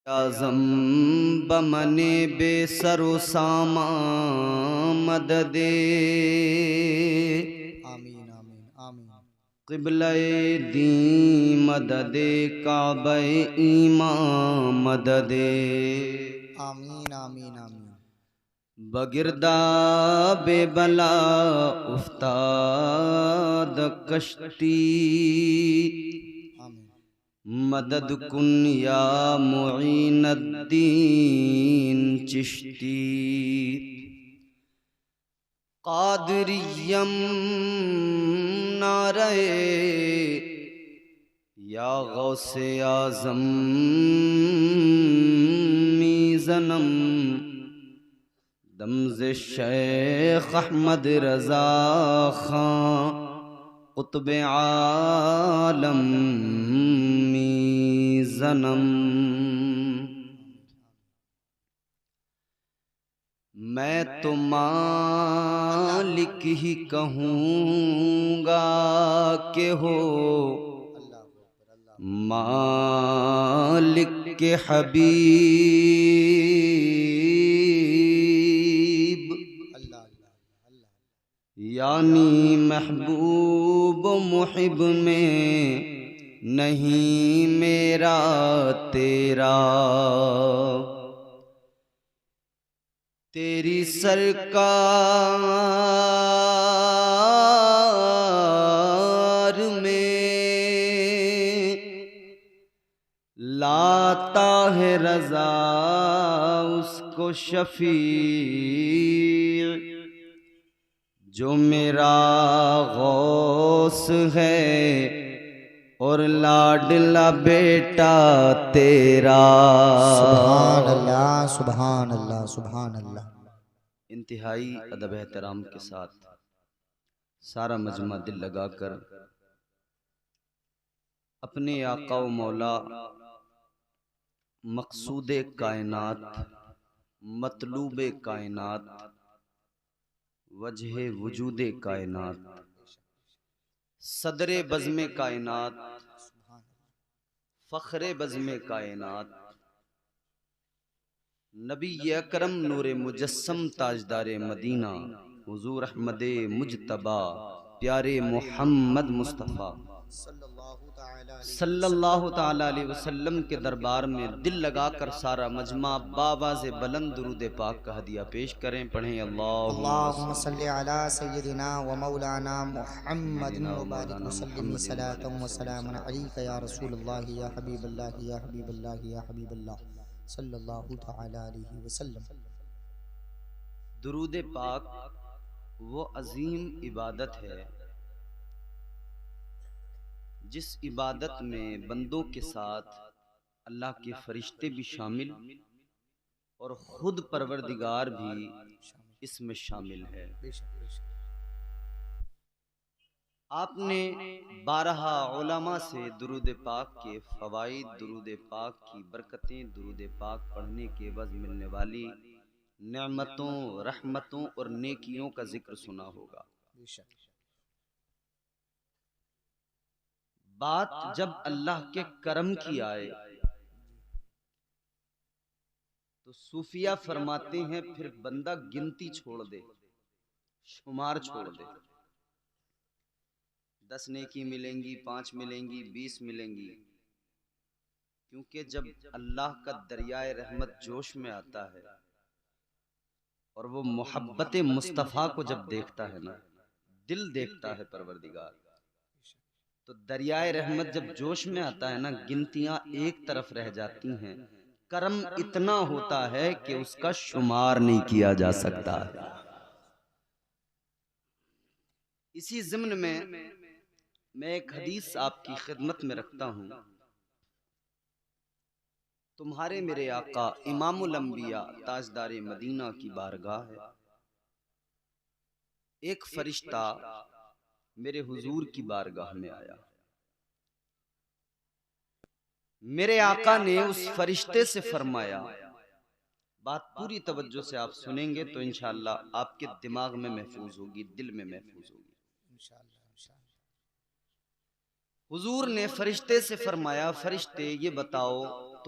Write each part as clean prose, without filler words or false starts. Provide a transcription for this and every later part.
आज़म बमने बेसरो सामा मददे आमीन आमीन आमीन। क़िबले दी मददे काबे ईमा मददे आमीन आमीन आमीन। बगिरदा बेबला उफ्ताद कश्ती आमीन मदद कुन या मुईनुद्दीन चिश्ती कादरियम नारे या गौसे आज़म मीज़नम दमज़े शेख अहमद रज़ा खां कुतुब आलम मीज़नम। मैं तो मालिक ही कहूँगा के हो अल्लाह अकबर अल्लाह मालिक के हबीब अल्लाह अल्लाह अल्लाह। यानी महबूब मुहिब में नहीं मेरा तेरा तेरी सरकार में लाता है रज़ा उसको शफी जो मेरा गौस है और लाडला बेटा तेरा। सुभान अल्लाह सुभान अल्लाह सुभान अल्लाह। इंतहाई अदब एहतराम के साथ सारा मजमा दिल लगाकर अपने आका व मौला मकसूद कायनात मतलूब कायनात वजह वजूद कायनात सदरे बज़्म कायनात फ़ख्रे बज़्म कायनात नबी अकरम नूरे मुजस्सम ताजदारे मदीना हुजूर अहमद मुजतबा प्यारे मोहम्मद मुस्तफ़ा सल्लल्लाहु ताला अलैहि वसल्लम के दरबार में दिल लगाकर सारा मजमा बाबाज़े बुलंद दुरूद पाक का हदिया पेश करें। पढ़ें अल्लाहुम्मा सल्लि अला सय्यदिना व मौलाना मुहम्मदिन व बारिक व सल्लिम सलातन व सलामन अलैका या रसूलल्लाह या हबीबल्लाह या हबीबल्लाह या हबीबल्लाह सल्लल्लाहु तआला अलैहि वसल्लम। दुरूद पाक वो अजीम इबादत है जिस इबादत में बंदों के साथ अल्लाह के फरिश्ते भी शामिल और खुद परवरदिगार भी इसमें शामिल है। आपने 12 उलमा से दुरूद पाक के फ़वाइद, दुरूद पाक की बरकतें, दुरूद पाक पढ़ने के एवज़ मिलने वाली नेमतों, रहमतों और नेकियों का जिक्र सुना होगा। बात जब अल्लाह के करम की आए तो सूफिया फरमाते हैं फिर बंदा गिनती छोड़ दे, शुमार छोड़ दे। 10 नेकी मिलेंगी, 5 मिलेंगी, 20 मिलेंगी, क्योंकि जब अल्लाह का दरियाए रहमत जोश में आता है और वो मोहब्बत मुस्तफ़ा को जब देखता है ना, दिल देखता है परवरदिगार, तो दरियाए रहमत जब जोश में आता है ना, गिनतियां एक तरफ रह जाती हैं। करम इतना होता है कि उसका शुमार नहीं किया जा सकता। इसी ज़िम्न में मैं एक हदीस आपकी खिदमत में रखता हूं। तुम्हारे मेरे आका इमामुल अंबिया ताजदारे मदीना की बारगाह है। एक फरिश्ता मेरे हुजूर की बारगाह में आया। मेरे आका ने उस फरिश्ते से फरमाया, बात पूरी तवज्जो से आप सुनेंगे तो इंशाअल्लाह आपके दिमाग में महफूज होगी, दिल में महफूज होगी। हुजूर ने फरिश्ते से फरमाया, फरिश्ते ये बताओ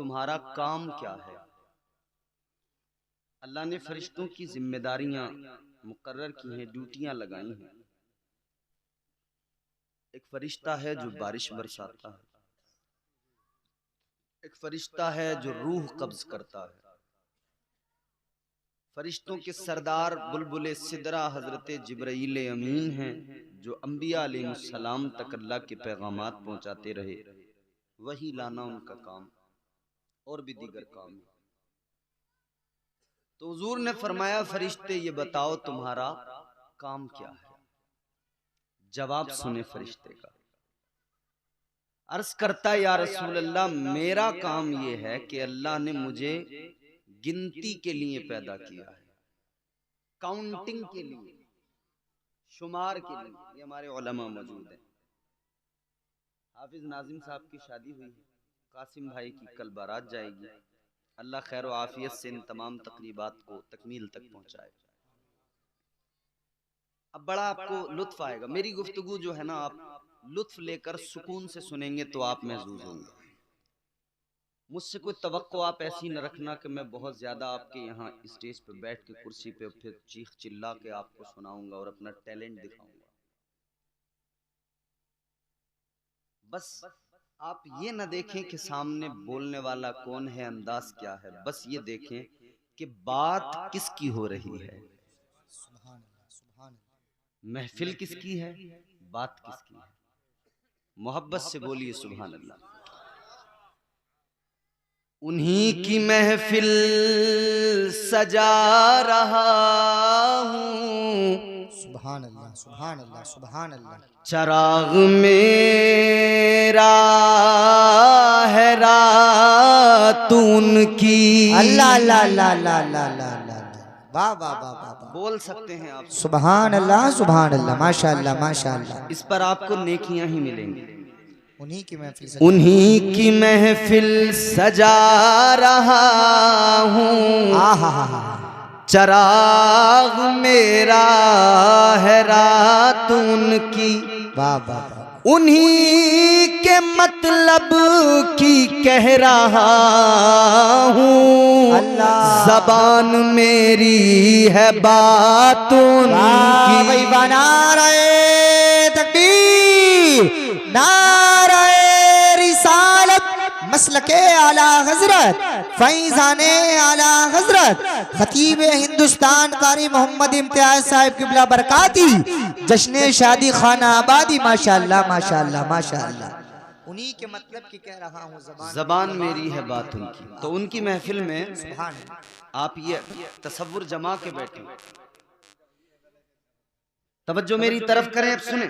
तुम्हारा काम क्या है। अल्लाह ने फरिश्तों की जिम्मेदारियां मुकर्रर की हैं, ड्यूटियां लगाई हैं। एक फरिश्ता है जो बारिश बरसाता है, एक फरिश्ता है जो रूह कब्ज करता है। फरिश्तों के सरदार बुलबुल सिदरा हजरत जिब्राइल अमीन हैं, जो अंबिया अलैहिस्सलाम तक अल्लाह के पैगामात पहुंचाते रहे। वही लाना उनका काम, और भी दीगर काम है। तो हुजूर ने फरमाया, फरिश्ते ये बताओ तुम्हारा काम क्या है। जवाब सुने फरिश्ते का। अर्ज करता है, या रसूल अल्लाह, मेरा काम ये है कि अल्लाह ने मुझे गिनती के लिए पैदा किया है, काउंटिंग के लिए, शुमार के लिए। ये हमारे उलमा मौजूद हैं। हाफिज नाजिम साहब की शादी हुई है, कासिम भाई की कल बारात जाएगी। अल्लाह खैर व आफियत से इन तमाम तकरीबात को तकमील तक पहुंचाए। अब बड़ा आपको लुत्फ आएगा। मेरी गुफ्तगू जो है ना, आप लुत्फ लेकर सुकून से सुनेंगे तो आप महसूस होंगे। मुझसे कोई तवक्को आप ऐसी न रखना कि मैं बहुत ज़्यादा आपके यहाँ स्टेज पे बैठ के कुर्सी पे फिर चीख चिल्ला के आपको सुनाऊंगा और अपना टैलेंट दिखाऊंगा। बस आप ये न देखें कि सामने बोलने वाला कौन है, अंदाज क्या है। बस ये देखें कि बात किसकी हो रही है, महफिल किसकी है, बात किसकी है। मोहब्बत से बोलिए सुभान अल्लाह। उन्हीं की महफिल सजा रहा हूँ, सुभान अल्लाह, सुभान अल्लाह, सुभान अल्लाह। चराग मेरा है रात उनकी। अल्लाह अल्लाह अल्लाह अल्लाह अल्लाह अल्लाह, वाह वाह वाह वाह। बोल सकते हैं आप सुभान अल्लाह, सुभान अल्लाह, माशाअल्लाह माशाअल्लाह। इस पर आपको नेकियां ही मिलेंगी। उन्हीं की महफिल, उन्हीं की महफिल सजा रहा हूँ, चराग मेरा है रात उनकी। वाह वाह वाह। उन्हीं के मतलब की कह रहा हूँ, ज़बान मेरी है बात उनकी। नारे तकबीर, नारे रिसालत, मसलके आला हजरत, फैज़ाने आला हजरत, खतीब हिंदुस्तान कारी मोहम्मद इम्तियाज साहिब किबला बरकाती, जश्न शादी खाना आबादी। माशाअल्लाह माशाअल्लाह माशाअल्लाह। उन्हीं के मतलब की कह रहा हूँ, ज़बान मेरी है बात उनकी। तो उनकी महफिल में आप ये तसव्वुर जमा के बैठे, तवज्जो मेरी तरफ करें, अब सुने।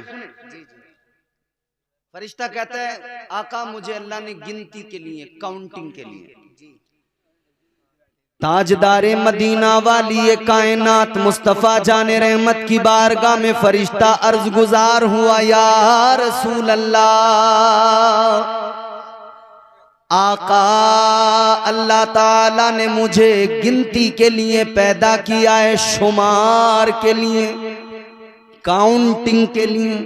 फरिश्ता कहता है, आका मुझे अल्लाह ने गिनती के लिए, काउंटिंग के लिए, ताजदारे मदीना वाली कायनात मुस्तफा जाने रहमत की बारगाह में फरिश्ता अर्ज गुजार हुआ, या रसूल अल्लाह, आका अल्लाह ताला ने मुझे गिनती के लिए पैदा किया है, शुमार के लिए, काउंटिंग के लिए।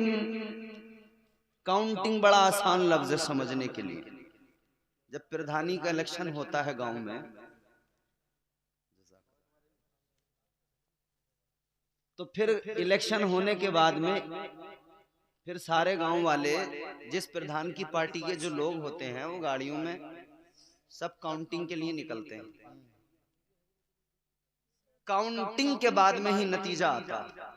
काउंटिंग बड़ा आसान लफ्ज है समझने के लिए। जब प्रधानी का इलेक्शन होता है गांव में, तो फिर इलेक्शन होने के बाद में फिर सारे गांव वाले, जिस प्रधान की पार्टी के जो लोग होते हैं, वो गाड़ियों में सब काउंटिंग के लिए निकलते हैं। काउंटिंग के बाद में ही नतीजा आता है।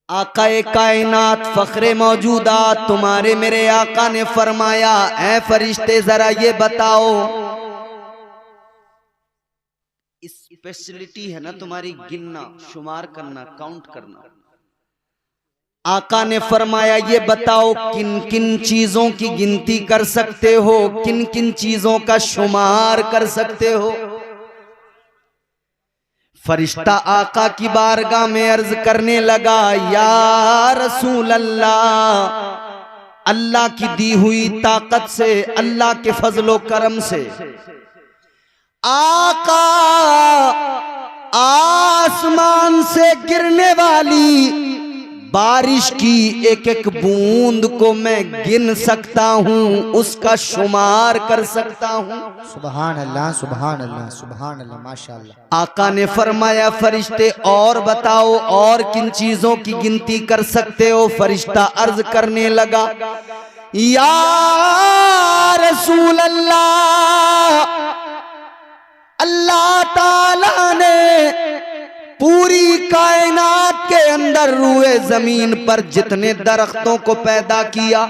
आकाए कायनात फखरे मौजूदात तुम्हारे मेरे आका ने फरमाया, ऐ फरिश्ते जरा ये बताओ, स्पेशलिटी है ना तुम्हारी गिनना, शुमार करना, काउंट करना। आका ने फरमाया, ये बताओ किन किन चीजों की गिनती कर सकते हो, किन किन चीजों का शुमार कर सकते हो। फरिश्ता आका की बारगाह में अर्ज करने लगा, या रसूल अल्लाह, अल्लाह की दी हुई ताकत से, अल्लाह के फजलो करम से आका आसमान से गिरने वाली बारिश की एक एक बूंद को मैं गिन सकता हूँ, उसका शुमार कर सकता हूँ। सुभान अल्लाह सुभान अल्लाह सुभान अल्लाह माशाअल्लाह। आका ने फरमाया फरिश्ते और बताओ और किन चीजों की गिनती कर सकते हो। फरिश्ता अर्ज करने लगा या रसूल अल्लाह, अल्लाह ताला ने पूरी कायनात के अंदर रूए जमीन पर जितने दरख्तों को पैदा किया,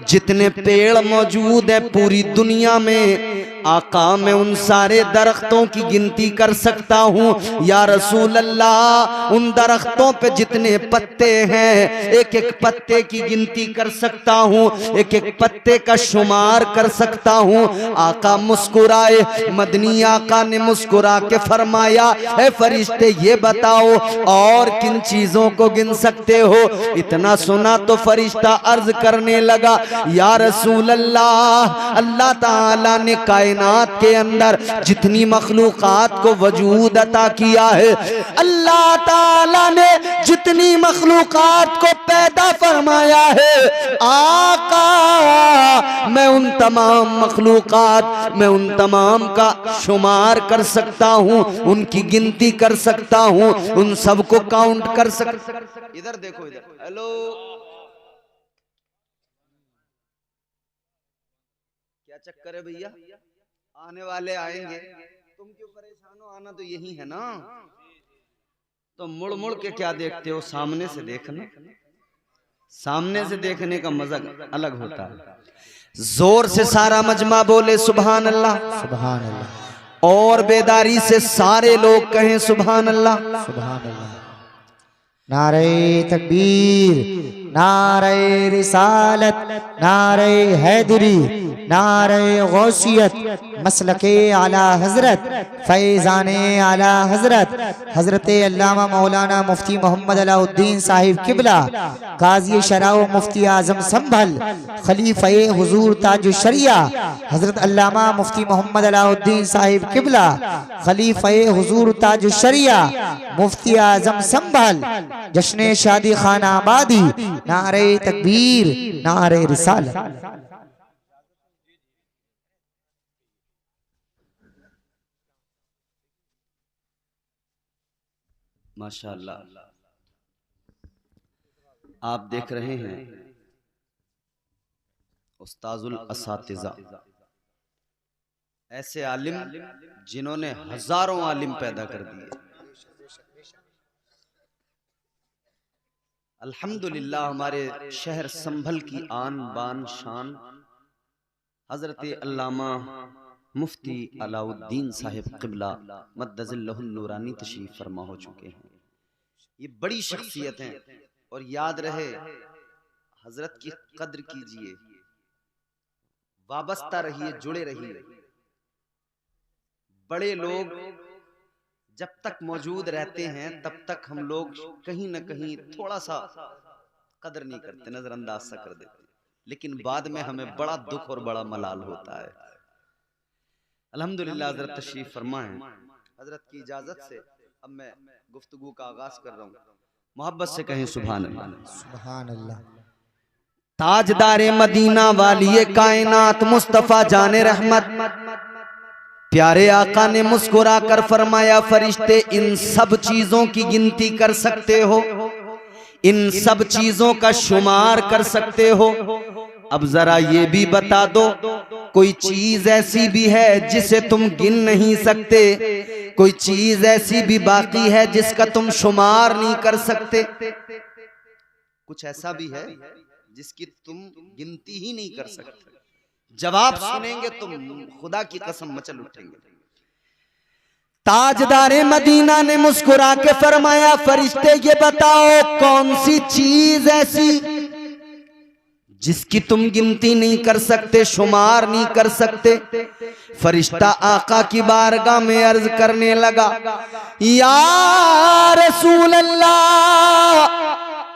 जितने पेड़ मौजूद है पूरी दुनिया में, आका मैं उन सारे दरख्तों की गिनती कर सकता हूँ। या रसूल अल्लाह, उन दरख्तों पे जितने पत्ते हैं एक एक पत्ते की गिनती कर सकता हूँ, एक एक पत्ते का शुमार कर सकता हूँ। आका मुस्कुराए, मदनी आका ने मुस्कुरा के फरमाया है फरिश्ते ये बताओ और किन चीजों को गिन सकते हो। इतना सुना तो फरिश्ता अर्ज करने लगा या रसूल अल्लाह, अल्लाह ताला ने कायनात के अंदर जितनी मखलूकात को वजूद अता किया है, अल्लाह ताला ने जितनी मखलूकात को पैदा फरमाया है, आका मैं उन तमाम मखलूकात, मैं उन तमाम का शुमार कर सकता हूँ, उनकी गिनती कर सकता हूँ, उन सबको काउंट कर सकता। इधर देखो, इधर हेलो, क्या चक्कर है भैया, आने वाले आएंगे, तुम क्यों परेशान हो, आना तो यही है ना। तो मुड़ मुड़ के क्या देखते हो, सामने से देखना, सामने से देखने का मजा अलग होता है। जोर से सारा मजमा बोले सुभान अल्लाह सुभान अल्लाह, और बेदारी से सारे लोग कहें सुभान अल्लाह सुभान अल्लाह। नारे तकबीर, नारे रिसालत, नारे हैदरी, नारे गौसियत, मसलके आला हजरत, फैजाने आला हजरत, हजरत अल्लामा मौलाना मुफ्ती मोहम्मद अलाउद्दीन साहिब किबला, काजी शराओ मुफ्ती आजम संभल, खलीफे हुजूर ताज शरिया, हजरत अल्लामा मुफ्ती मोहम्मद अलाउद्दीन साहिब किबला, खलीफे हुजूर ताज शरिया, मुफ्ती आजम संभल, जश्न शादी खाना आबादी, नारे तकबीर, नारे रिसालत। माशाअल्लाह, आप देख रहे हैं उस्ताजुल असातिज़ा, ऐसे आलिम जिन्होंने हजारों आलिम पैदा कर दिए। अल्हम्दुलिल्लाह हमारे शहर संभल की आन बान शान हजरत अल्लामा मुफ्ती अलाउद्दीन साहिब क़िबला मद्दज़िल्लहुन नूरानी तशरीफ फरमा हो चुके हैं। ये बड़ी शख्सियत हैं और याद रहे हजरत की कद्र कीजिए, वाबस्ता रहिए, जुड़े रहिए। बड़े लोग जब तक मौजूद रहते हैं तब तक हम लोग कहीं ना कहीं थोड़ा सा कदर नहीं करते, नजरअंदाज सा कर देते, लेकिन बाद में हमें बड़ा दुख और बड़ा मलाल होता है। अल्हम्दुलिल्लाह हजरत तशरीफ फरमा है। हजरत की इजाजत से अब मैं गुफ्तगू का आगाज कर रहा हूँ। मोहब्बत से कहें सुभान अल्लाह सुभान अल्लाह। ताजदारे मदीना वाली कायनात मुस्तफा जाने रहमत, प्यारे आका ने मुस्कुरा कर फरमाया फरिश्ते इन सब चीजों की गिनती कर सकते हो, इन सब चीजों का शुमार कर सकते हो। अब जरा ये भी बता दो कोई चीज ऐसी भी है जिसे तुम गिन नहीं सकते, कोई चीज ऐसी भी बाकी है जिसका तुम शुमार नहीं कर सकते। कुछ ऐसा भी है जिसकी तुम गिनती ही नहीं कर सकते। जवाब सुनेंगे तुम खुदा की कसम मचल उठेंगे। ताजदारे मदीना ने मुस्कुरा के फरमाया फरिश्ते ये बताओ कौन सी चीज ऐसी जिसकी तुम गिनती नहीं कर सकते, शुमार नहीं कर सकते। फरिश्ता आका की बारगाह में अर्ज करने लगा या रसूल अल्लाह,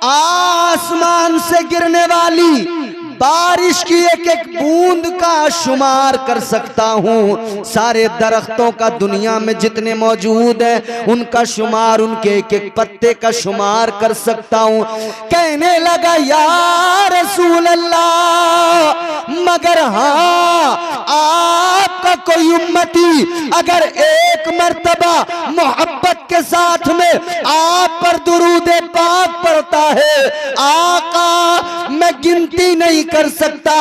आसमान से गिरने वाली बारिश की एक एक बूंद का शुमार कर सकता हूँ, सारे दरख्तों का दुनिया में जितने मौजूद हैं उनका शुमार, उनके एक एक पत्ते का शुमार कर सकता हूँ। कहने लगा या रसूल अल्लाह, मगर हाँ, आपका कोई उम्मती अगर एक मर्तबा मोहब्बत के साथ में आप पर दुरूद पाक पढ़ता है, आका मैं गिनती नहीं कर सकता,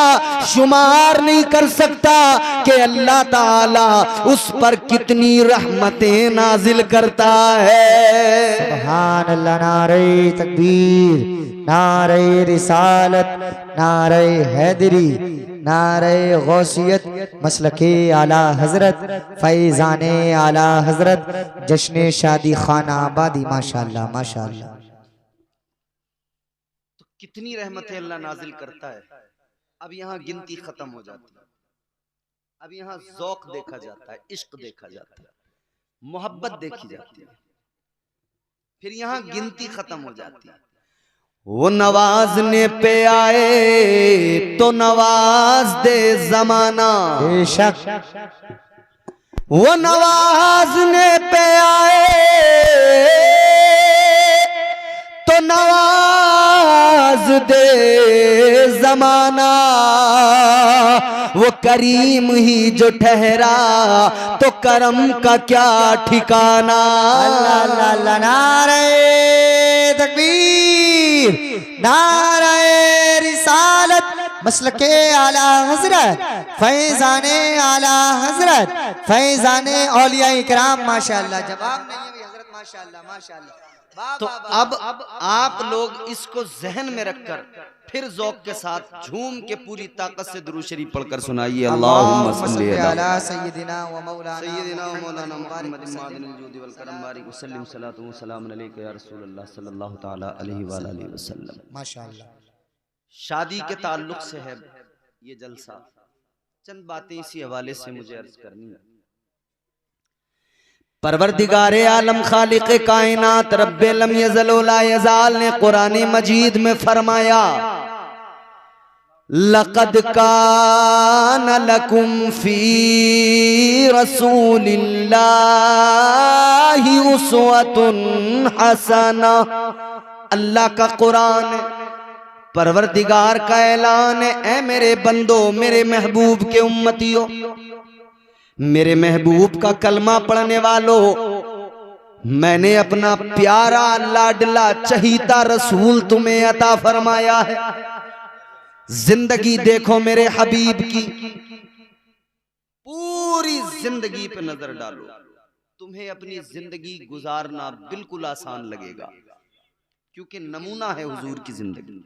शुमार नहीं कर सकता कि अल्लाह ताला उस पर कितनी रहमतें नाजिल करता है। सुभान अल्लाह। नारे तकबीर, नारे रिसालत, नारे हैदरी, नारे गौसियत, मसलके आला हजरत, फैजाने आला हजरत, जश्न शादी खाना आबादी। माशाअल्लाह माशाअल्लाह। तो कितनी रहमतें अल्लाह नाजिल करता है। अब यहाँ गिनती खत्म हो जाती है, अब यहाँ ज़ौक़ देखा जाता है, इश्क देखा जाता है, मोहब्बत देखी जाती है, फिर यहाँ गिनती खत्म हो जाती है। वो नवाजने पे आए तो नवाज दे जमाना, बेशक। वो नवाजने पे आए तो नवाज दे जमाना, वो करीम ही जो ठहरा तो करम का क्या ठिकाना। अल्लाह अल्लाह अल्लाह। नारे तकबीर, नारे रिसालत, मसलके आला हजरत, फैजाने आला हजरत, फैजाने औलिया इकराम। माशाअल्लाह। जवाब नहीं है हजरत। माशाअल्लाह माशाअल्लाह। तो अब आप लोग इसको जहन में रखकर फिर ज़ौक़ के साथ झूम के पूरी ताकत से दुरूद शरीफ पढ़कर सुनाइए। अल्लाहुम्मा सल्ली अला सय्यिदिना व मौलाना मुहम्मद मादिनिल जूदि वल करम बारिक वसल्लम सलातु व सलाम अलैका या रसूलल्लाह सल्लल्लाहु तआला अलैहि व आलिहि वसल्लम। माशाअल्लाह। शादी के ताल्लुक से है ये जलसा, चंद बातें इसी हवाले से मुझे अर्ज करनी है। परवरदिगारे आलम खालिक़े कायनात रब्बे लम यज़ल व ला यज़ाल ने कुरान मजीद में फरमाया, लक़द कान लकुम फी रसूलिल्लाहि उस्वतुन हसना। अल्लाह का कुरान, परवरदिगार का ऐलान है, ऐ मेरे बंदो, मेरे महबूब के उम्मतियों, मेरे महबूब का कलमा पढ़ने वालों, मैंने अपना प्यारा लाडला चहीता रसूल तुम्हें अता फरमाया है। जिंदगी देखो मेरे हबीब की, पूरी जिंदगी पे नजर डालो, तुम्हें अपनी जिंदगी गुजारना बिल्कुल आसान लगेगा, क्योंकि नमूना है हुजूर की जिंदगी।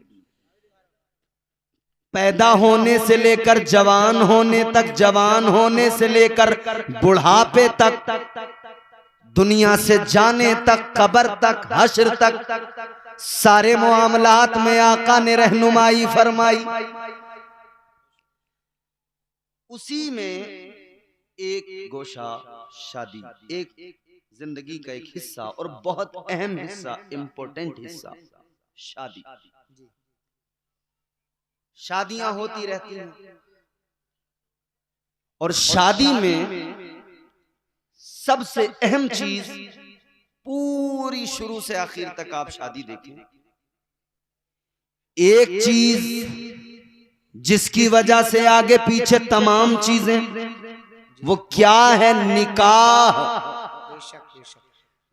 पैदा होने से लेकर जवान होने तक, जवान होने से लेकर बुढ़ापे तक, दुनिया से जाने तक, कब्र तक, हश्र तक, सारे मामलात में आका ने रहनुमाई फरमाई। उसी में एक गोशा शादी, एक जिंदगी का एक हिस्सा और बहुत अहम हिस्सा, इंपॉर्टेंट हिस्सा शादी। शादियां होती रहती हैं और शादी में सबसे अहम चीज, पूरी शुरू से आखिर तक आप शादी देखें, एक चीज जिसकी वजह से आगे पीछे तमाम चीजें, वो क्या है? निकाह।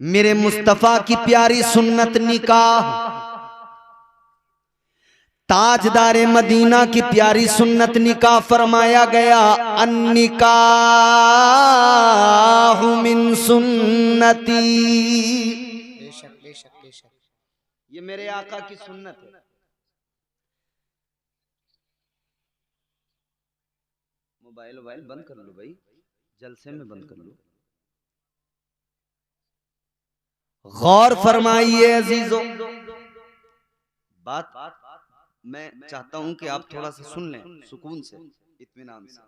मेरे मुस्तफा की प्यारी सुन्नत निकाह, ताजदारे मदीना की प्यारी सुन्नत निकाह फरमाया गया, अन्निकाहु मिन सुन्नती। बेशक बेशक बेशक। ये मेरे आका की सुन्नत है। मोबाइल बंद कर लो भाई, जलसे में बंद कर लो। गौर फरमाइए अजीजों, बात मैं चाहता हूं कि आप थोड़ा सा सुन लें, सुकून से, इत्मीनान से।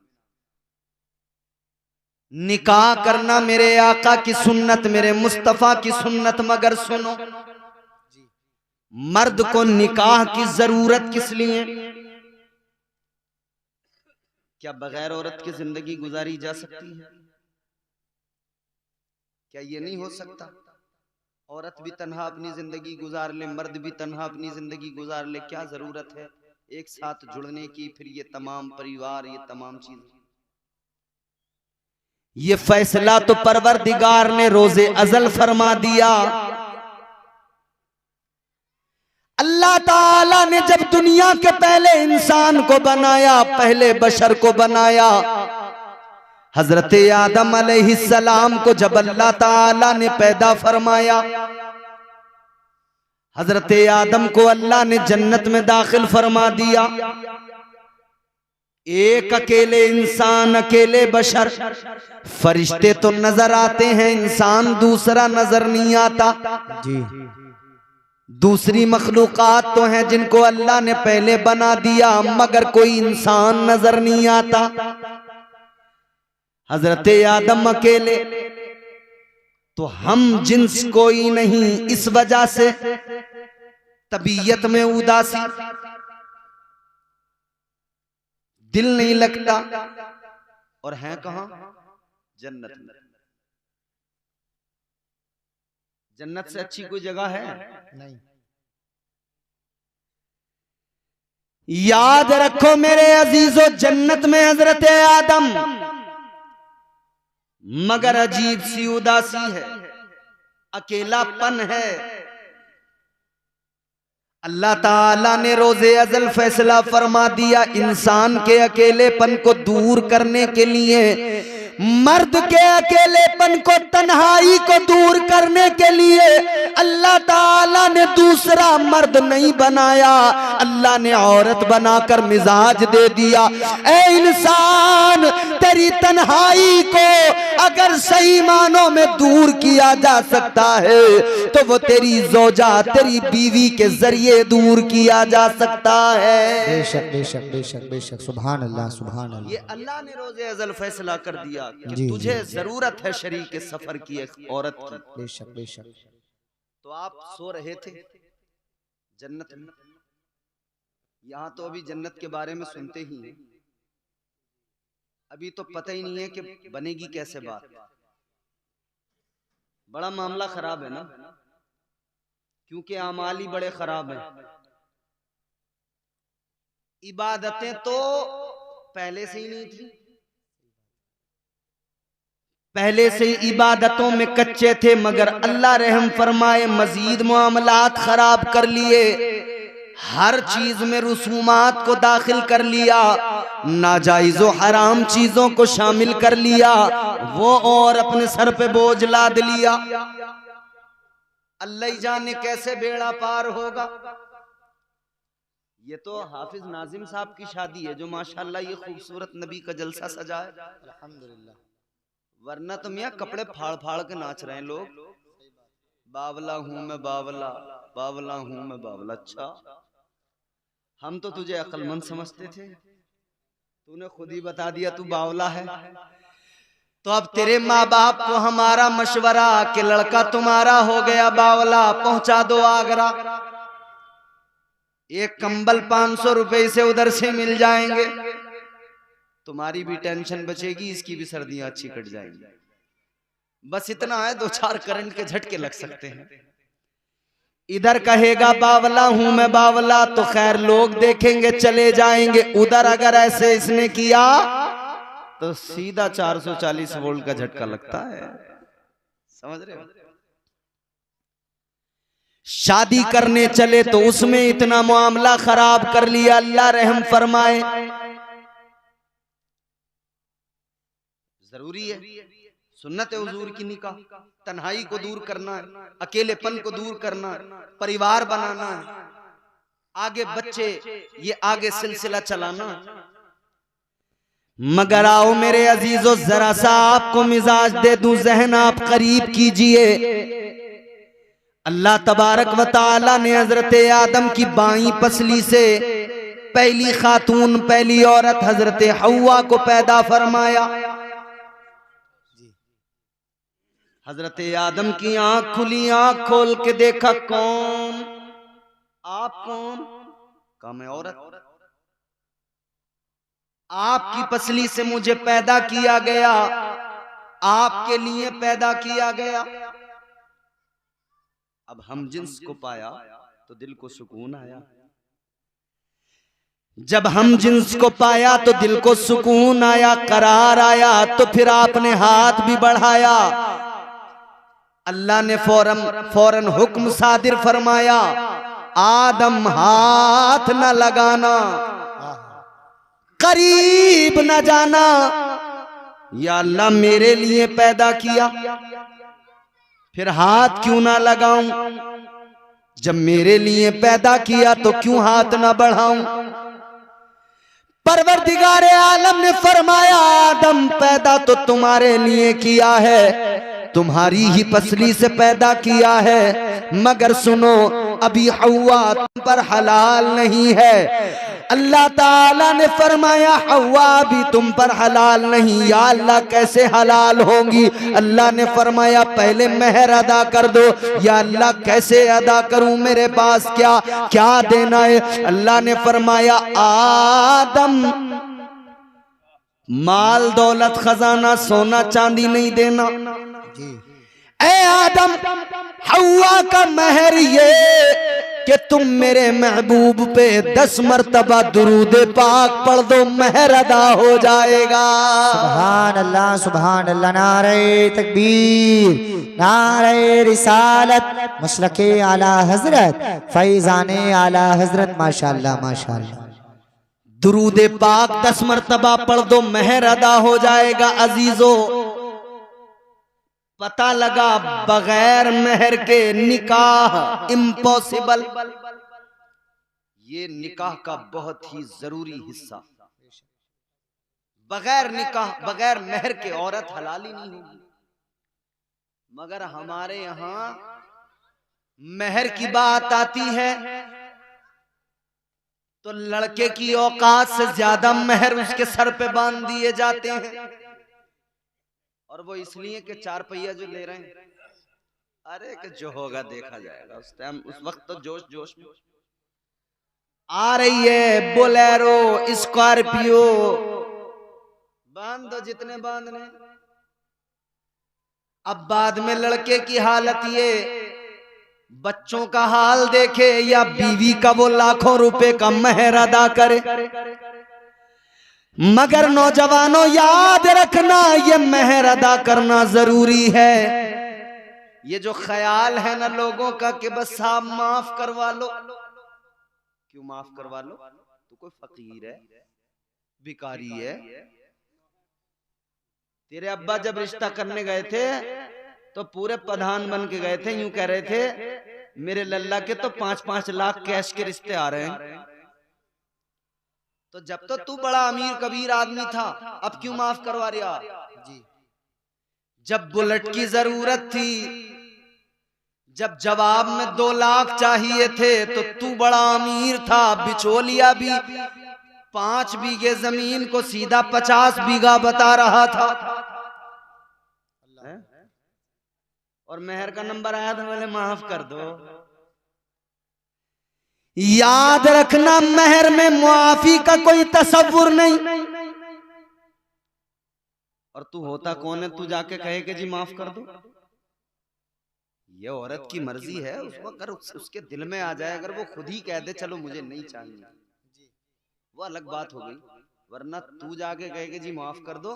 निकाह करना मेरे आका की सुन्नत, मेरे मुस्तफा की सुन्नत, मगर सुनो, मर्द को निकाह की जरूरत किस लिए? क्या बगैर औरत के जिंदगी गुजारी जा सकती है? क्या ये नहीं हो सकता? औरत भी तन्हा अपनी जिंदगी गुजार ले, मर्द भी तन्हा अपनी जिंदगी गुजार ले, क्या जरूरत है एक साथ जुड़ने की, फिर ये तमाम परिवार, ये तमाम चीज। ये फैसला तो परवरदिगार ने रोजे अजल फरमा दिया। अल्लाह ताला ने जब दुनिया के पहले इंसान को बनाया, पहले बशर को बनाया, हजरत आदम अलैहिस्सलाम को जब अल्लाह ताला ने पैदा फरमाया, हजरत आदम को अल्लाह ने जन्नत में दाखिल फरमा दिया। एक अकेले इंसान, अकेले बशर, फरिश्ते तो नजर आते हैं, इंसान दूसरा नजर नहीं आता जी। दूसरी मखलूकात तो हैं जिनको अल्लाह ने पहले बना दिया, मगर कोई इंसान नजर नहीं आता। हजरत आदम अकेले, तो हम जिन्स कोई नहीं, इस वजह से तबीयत में उदासी, दिल नहीं लगता, और हैं कहां? जन्नत में। जन्नत से अच्छी कोई जगह है? नहीं। याद रखो मेरे अजीजों, जन्नत में हजरत आदम, मगर अजीब सी उदासी है, अकेलापन है। अल्लाह ताला ने रोजे अजल फैसला फरमा दिया, इंसान के अकेलेपन को दूर करने के लिए, मर्द के अकेलेपन को, तन्हाई को दूर करने के लिए अल्लाह ताला ने दूसरा मर्द नहीं बनाया, अल्लाह ने औरत बनाकर मिजाज दे दिया। ए इंसान, तेरी तन्हाई को अगर सही मानों में दूर किया जा सकता है तो वो तेरी ज़ौजा, तेरी बीवी के जरिए दूर किया जा सकता है। बेशक बेशक बेशक बेशक, सुभान अल्लाह सुभान अल्लाह। ये अल्लाह ने रोजे अजल फैसला कर दिया कि तुझे जरूरत है शरीक सफर की, एक औरत की। बेशक बेशक। तो आप सो रहे थे जन्नत में, यहाँ तो अभी जन्नत के बारे में सुनते ही हैं, अभी तो पता ही नहीं है कि बनेगी कैसे बात। बड़ा मामला खराब है ना, क्योंकि आमाल ही बड़े खराब हैं। इबादतें तो पहले से ही नहीं थी, पहले से ही इबादतों में कच्चे थे, मगर अल्लाह रहम फरमाए मजीद मामलात खराब कर लिए, हर चीज में रसूमात को दाखिल कर लिया, नाजायज और हराम चीजों को शामिल कर लिया, वो और अपने सर पे बोझ लाद लिया। अल्लाह ही जाने कैसे बेड़ा पार होगा। ये तो हाफिज नाजिम साहब की शादी है जो माशाल्लाह ये खूबसूरत नबी का जलसा सजा है, अल्हम्दुलिल्लाह। वरना तो मियाँ कपड़े फाड़ फाड़ के नाच रहे हैं लोग, बावला हूं मैं बावला, बावला हूं मैं बावला। अच्छा, हम तो तुझे अक्लमंद समझते थे, तूने खुद ही बता दिया तू बावला है। तो अब तेरे माँ बाप को हमारा मशवरा कि लड़का तुम्हारा हो गया बावला, पहुंचा दो आगरा, एक कंबल 500 रुपए से उधर से मिल जाएंगे, तुम्हारी भी टेंशन बचेगी, इसकी भी सर्दियां अच्छी कट जाएंगी। बस इतना है, 2-4 करंट के झटके लग सकते हैं। इधर कहेगा बावला हूं मैं बावला तो खैर लोग देखेंगे चले जाएंगे, उधर अगर ऐसे इसने किया तो सीधा 440 वोल्ट का झटका लगता है, समझ रहे हो। शादी करने चले तो उसमें इतना मामला खराब कर लिया, अल्लाह रहम फरमाए। जरूरी है, सुन्नत है हुजूर की निकाह, तन्हाई को दूर करना है, अकेलेपन को दूर करना है, परिवार बनाना है, आगे बच्चे, ये आगे सिलसिला चलाना है। मगर आओ मेरे अजीजों, जरा सा आपको मिजाज दे दूं, जहन आप करीब कीजिए। अल्लाह तबारक व तआला ने हजरत आदम की बाईं पसली से पहली खातून, पहली औरत हजरत हव्वा को पैदा फरमाया। हजरत आदम की आंख खुली, आंख खोल के देखा, कौन आप? कौन? कहा मैं औरत। आपकी पसली से मुझे पैदा किया गया, आपके लिए पैदा किया गया। अब हम जिन्स को पाया तो दिल को सुकून आया। जब हम जिन्स को पाया तो दिल को सुकून आया, करार आया। तो फिर आपने हाथ भी बढ़ाया। अल्लाह ने फौरन हुक्म सादिर फरमाया, आदम हाथ न लगाना, करीब न जाना। या अल्लाह मेरे लिए पैदा किया, फिर हाथ क्यों ना लगाऊं? जब मेरे लिए पैदा किया तो क्यों हाथ ना बढ़ाऊं? परवरदिगारे आलम ने फरमाया, आदम पैदा तो तुम्हारे लिए किया है, तुम्हारी ही पसली से पैदा किया है, मगर सुनो अभी हव्वा तुम पर हलाल नहीं है। अल्लाह ताला ने फरमाया हव्वा भी तुम पर हलाल नहीं। या अल्लाह कैसे हलाल होंगी? अल्लाह ने फरमाया पहले मेहर अदा कर दो। या अल्लाह कैसे अदा करूं, मेरे पास क्या क्या देना है? अल्लाह ने फरमाया आदम माल दौलत खजाना सोना चांदी नहीं देना। ऐ आदम हव्वा का मेहर ये कि तुम मेरे महबूब पे 10 मरतबा दुरूद पाक पढ़ दो, मेहर अदा हो जाएगा। सुभान अल्लाह, नारे तकबीर, नारे रिसालत, मसलके आला हजरत, फैजाने आला हजरत, माशाअल्लाह माशाअल्लाह। दुरूद पाक 10 मरतबा पढ़ दो, मेहर अदा हो जाएगा। अजीजों, पता लगा बगैर मेहर के निकाह इम्पॉसिबल। ये निकाह का बहुत ही जरूरी हिस्सा। बगैर निकाह बगैर मेहर के औरत हलाल ही नहीं होगी। मगर हमारे यहां मेहर की बात आती है तो लड़के की औकात से ज्यादा मेहर उसके सर पे बांध दिए जाते हैं। और वो इसलिए कि 4 पहिया जो ले रहे हैं, अरे कि जो होगा देखा जाएगा। उस टाइम उस वक्त तो जोश जोश में आ रही है बोलेरो स्कॉर्पियो, बांध दो जितने बांधने। अब बाद में लड़के की हालत ये, बच्चों का हाल देखे या बीवी का वो लाखों रुपए का मेहर अदा करे। मगर नौजवानों याद रखना, ये मेहर अदा करना जरूरी है। ये जो ख्याल है ना लोगों का कि बस आप माफ करवा लो, क्यों माफ करवा लो? तू कोई फकीर है, भिखारी है? तेरे अब्बा जब रिश्ता करने गए थे तो पूरे प्रधान बन के गए थे। यूं कह रहे थे मेरे लल्ला के तो 5-5 लाख कैश के रिश्ते आ रहे हैं। तो जब तो तू बड़ा अमीर कबीर आदमी था, अब क्यों माफ करवा रहा? जब बुलेट की जरूरत थी, जब जवाब में 2 लाख चाहिए थे तो तू बड़ा अमीर था, बिचौलिया भी 5 बीघे जमीन को सीधा 50 बीघा बता रहा था। और मेहर का नंबर आया था, बोले माफ कर दो। याद रखना मेहर में मुआफी का कोई तसव्वुर नहीं। और तू होता कौन है तू जाके कहे कि जी माफ कर दो? ये औरत की मर्जी है। उसको अगर उसके दिल में आ जाए, अगर वो खुद ही कह दे चलो मुझे नहीं चाहिए, वो अलग बात हो गई। वरना तू जाके कहे कि जी माफ कर दो,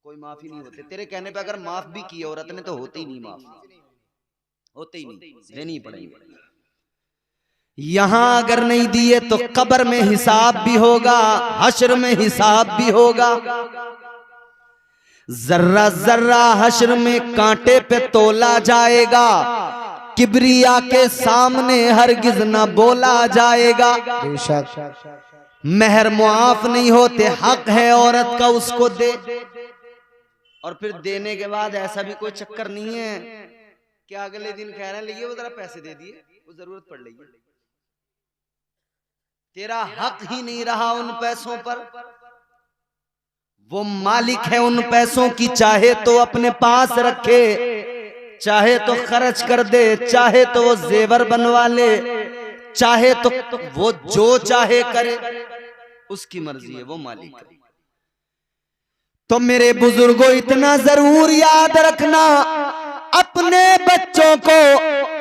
कोई माफी नहीं होते। तेरे कहने पे अगर माफ भी की औरत ने तो होते ही नहीं, माफ होते ही नहीं, देनी ही पड़ेगी। यहां अगर नहीं दिए तो कब्र में हिसाब भी होगा, हश्र में हिसाब भी होगा। जर्रा जर्रा हश्र में कांटे पे तोला जाएगा, किबरिया के सामने हरगिज न बोला जाएगा। मेहर मुआफ नहीं होते, हक है औरत का उसको दे। और फिर देने के बाद ऐसा भी कोई चक्कर नहीं है कि अगले दिन कह रहे हैं लेकिन वो जरा पैसे दे दिए, वो जरूरत पड़ रही है। तेरा हक ही नहीं रहा उन पैसों पर। वो मालिक है उन पैसों की, चाहे तो अपने पास रखे, चाहे तो खर्च कर दे, चाहे तो वो जेवर बनवा ले, चाहे तो वो जो चाहे करे। उसकी मर्जी है, वो मालिक है। तो मेरे बुजुर्गों इतना जरूर याद रखना, अपने बच्चों को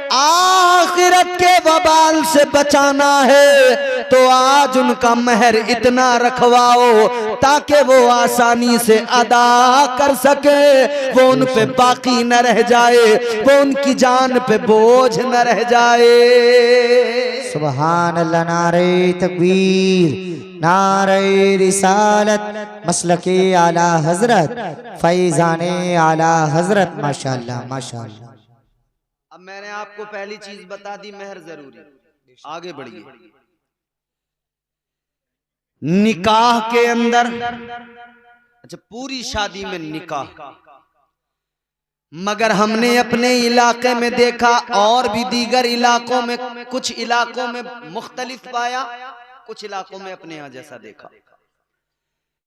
आखिरत के वबाल से बचाना है तो आज उनका महर इतना रखवाओ ताकि वो आसानी से अदा कर सके, वो उन पे बाकी न रह जाए, वो उनकी जान पे बोझ न रह जाए। सुभान अल्लाह, नारे तकबीर, नारे रिसालत, मसलके आला हजरत, फैजाने आला हजरत, माशाअल्लाह माशाअल्लाह। अब मैंने आपको पहली चीज बता दी, मेहर जरूरी। आगे बढ़िए। निकाह के अंदर, अच्छा पूरी शादी में निकाह, मगर हमने अपने इलाके में देखा और भी दीगर इलाकों में, कुछ इलाकों में मुख्तलिफ पाया, कुछ इलाकों में अपने यहाँ जैसा देखा।